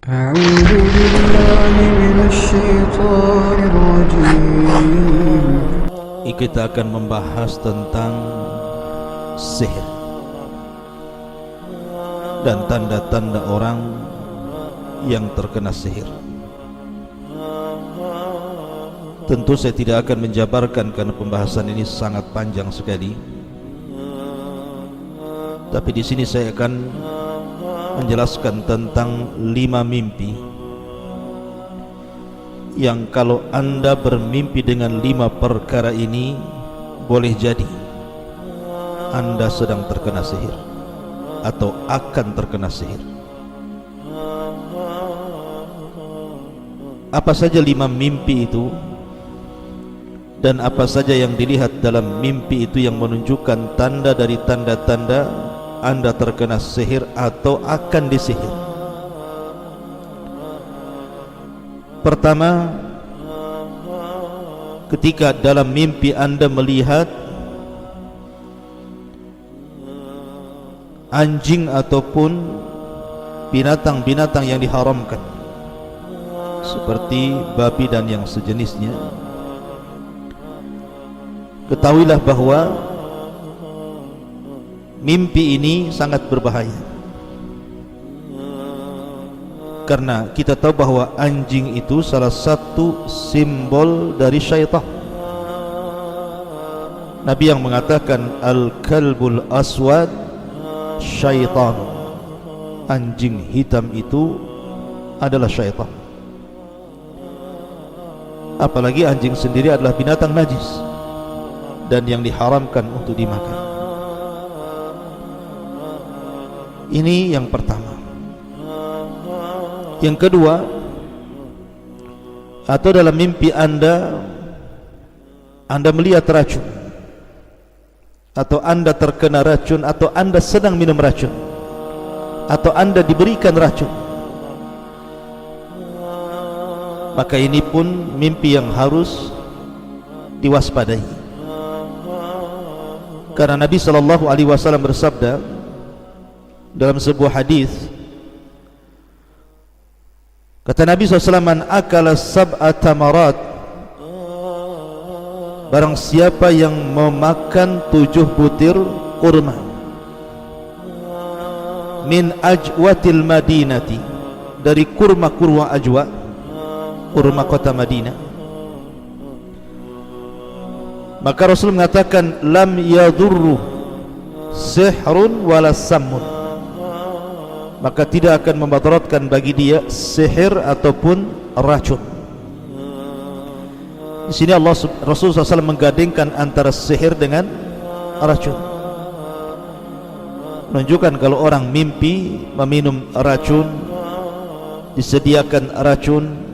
أعوذ بالله من الشيطان الرجيم. Kita akan membahas tentang sihir dan tanda-tanda orang yang terkena sihir. Tentu saya tidak akan menjabarkan karena pembahasan ini sangat panjang sekali. Tapi di sini saya akan menjelaskan tentang 5 mimpi yang kalau Anda bermimpi dengan 5 perkara ini, boleh jadi Anda sedang terkena sihir atau akan terkena sihir. Apa saja 5 mimpi itu, dan apa saja yang dilihat dalam mimpi itu yang menunjukkan tanda dari tanda-tanda Anda terkena sihir atau akan disihir. Pertama, ketika dalam mimpi Anda melihat anjing ataupun binatang-binatang yang diharamkan seperti babi dan yang sejenisnya, ketahuilah bahwa mimpi ini sangat berbahaya, karena kita tahu bahwa anjing itu salah satu simbol dari syaitan. Nabi yang mengatakan al-kalbul aswad syaitan, anjing hitam itu adalah syaitan. Apalagi anjing sendiri adalah binatang najis dan yang diharamkan untuk dimakan. Ini yang pertama. Yang kedua, atau dalam mimpi Anda melihat racun, atau Anda terkena racun, atau Anda sedang minum racun, atau Anda diberikan racun, maka ini pun mimpi yang harus diwaspadai. Karena Nabi SAW bersabda dalam sebuah hadis, kata Nabi SAW, man akala sab'a tamarat, barang siapa yang memakan 7 butir kurma, min ajwatil madinati, dari kurma-kurma ajwa, kurma kota Madinah, maka Rasul mengatakan lam yadurru sihrun wala sammun, maka tidak akan memadaratkan bagi dia sihir ataupun racun. Di sini Rasulullah SAW menggandengkan antara sihir dengan racun, menunjukkan kalau orang mimpi meminum racun, disediakan racun,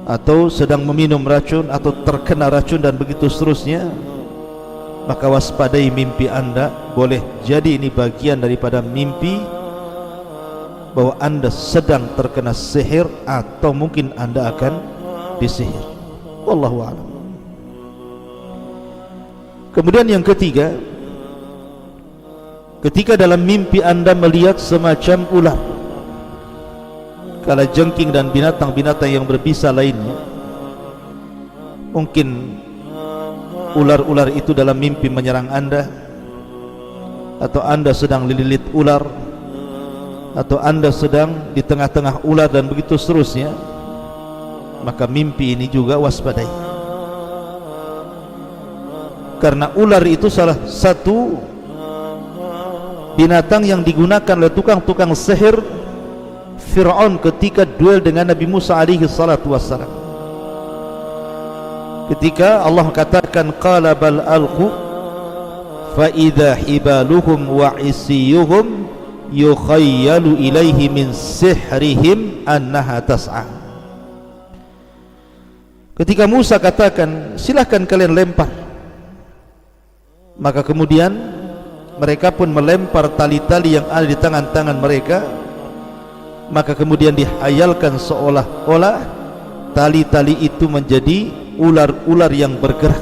atau sedang meminum racun, atau terkena racun, dan begitu seterusnya, maka waspadai mimpi Anda. Boleh jadi ini bagian daripada mimpi bahwa Anda sedang terkena sihir, atau mungkin Anda akan disihir. Wallahu a'lam. Kemudian yang ketiga, ketika dalam mimpi Anda melihat semacam ular, kalajengking dan binatang-binatang yang berbisa lainnya, mungkin ular-ular itu dalam mimpi menyerang Anda, atau Anda sedang dililit ular, atau Anda sedang di tengah-tengah ular, dan begitu seterusnya, maka mimpi ini juga waspadai. Karena ular itu salah satu binatang yang digunakan oleh tukang-tukang sihir Fir'aun ketika duel dengan Nabi Musa alaihi salatu wassalam. Ketika Allah katakan qala bal alqu fa idza hibaluhum wa isiyuhum yukhayyalu ilaihi min sihrihim annaha tas'a. Ketika Musa katakan silahkan kalian lempar, maka kemudian mereka pun melempar tali-tali yang ada di tangan-tangan mereka, maka kemudian dihayalkan seolah-olah tali-tali itu menjadi ular-ular yang bergerak.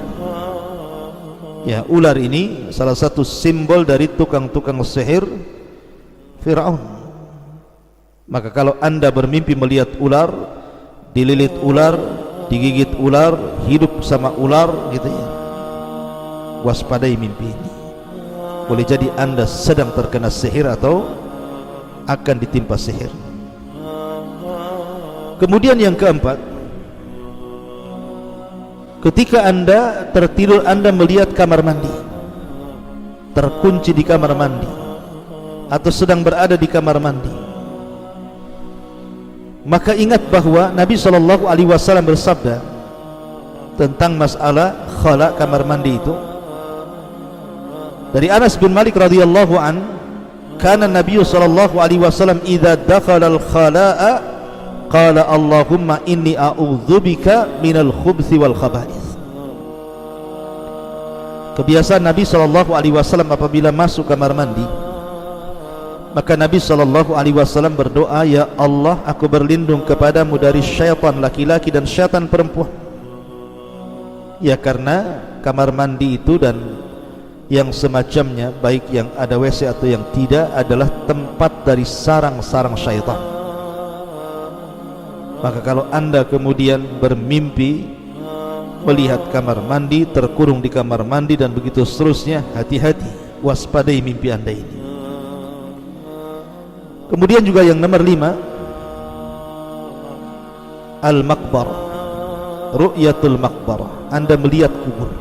Ya, ular ini salah satu simbol dari tukang-tukang sihir Fir'aun. Maka kalau anda bermimpi melihat ular, dililit ular, digigit ular, hidup sama ular gitu ya, waspadai mimpi ini. Boleh jadi anda sedang terkena sihir atau akan ditimpa sihir. Kemudian yang keempat, ketika anda tertidur, anda melihat kamar mandi, terkunci di kamar mandi atau sedang berada di kamar mandi, maka ingat bahwa Nabi SAW bersabda tentang masalah khala kamar mandi itu. Dari Anas bin Malik radhiyallahu an, kana Nabi SAW idza dakhala al-khala'a qala Allahumma inni a'udzubika minal khubthi wal khaba'ith. Kebiasaan Nabi SAW apabila masuk kamar mandi, maka Nabi SAW berdoa, ya Allah, aku berlindung kepadamu dari syaitan laki-laki dan syaitan perempuan. Ya, karena kamar mandi itu dan yang semacamnya, baik yang ada WC atau yang tidak, adalah tempat dari sarang-sarang syaitan. Maka kalau anda kemudian bermimpi melihat kamar mandi, terkurung di kamar mandi dan begitu seterusnya, hati-hati, waspadai mimpi anda ini. Kemudian juga yang nomor 5, al-maqbarah, ru'yatul maqbarah. Anda melihat kubur,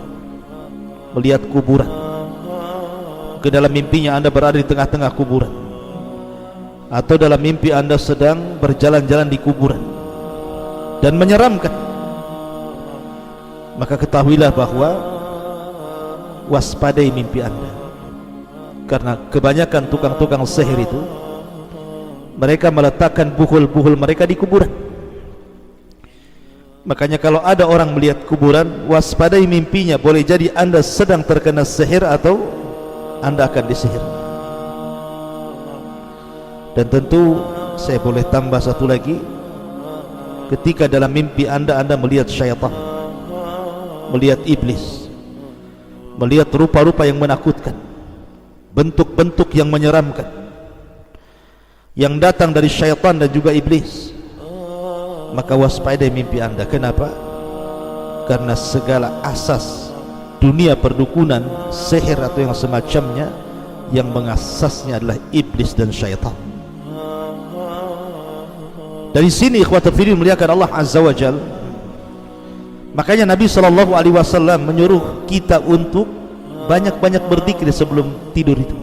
melihat kuburan. Ke dalam mimpinya anda berada di tengah-tengah kuburan, atau dalam mimpi anda sedang berjalan-jalan di kuburan dan menyeramkan, maka ketahuilah bahwa waspadai mimpi anda. Karena kebanyakan tukang-tukang sihir itu, mereka meletakkan buhul-buhul mereka di kuburan. Makanya kalau ada orang melihat kuburan, waspadai mimpinya. Boleh jadi anda sedang terkena sihir atau anda akan disihir. Dan tentu saya boleh tambah satu lagi, ketika dalam mimpi anda melihat syaitan, melihat iblis, melihat rupa-rupa yang menakutkan, bentuk-bentuk yang menyeramkan yang datang dari syaitan dan juga iblis, maka waspadai mimpi anda. Kenapa? Karena segala asas dunia perdukunan, sihir atau yang semacamnya, yang mengasasnya adalah iblis dan syaitan. Dari sini ikhwatul fillah muliakan Allah Azza wa Jal, makanya Nabi SAW menyuruh kita untuk banyak-banyak berzikir sebelum tidur itu.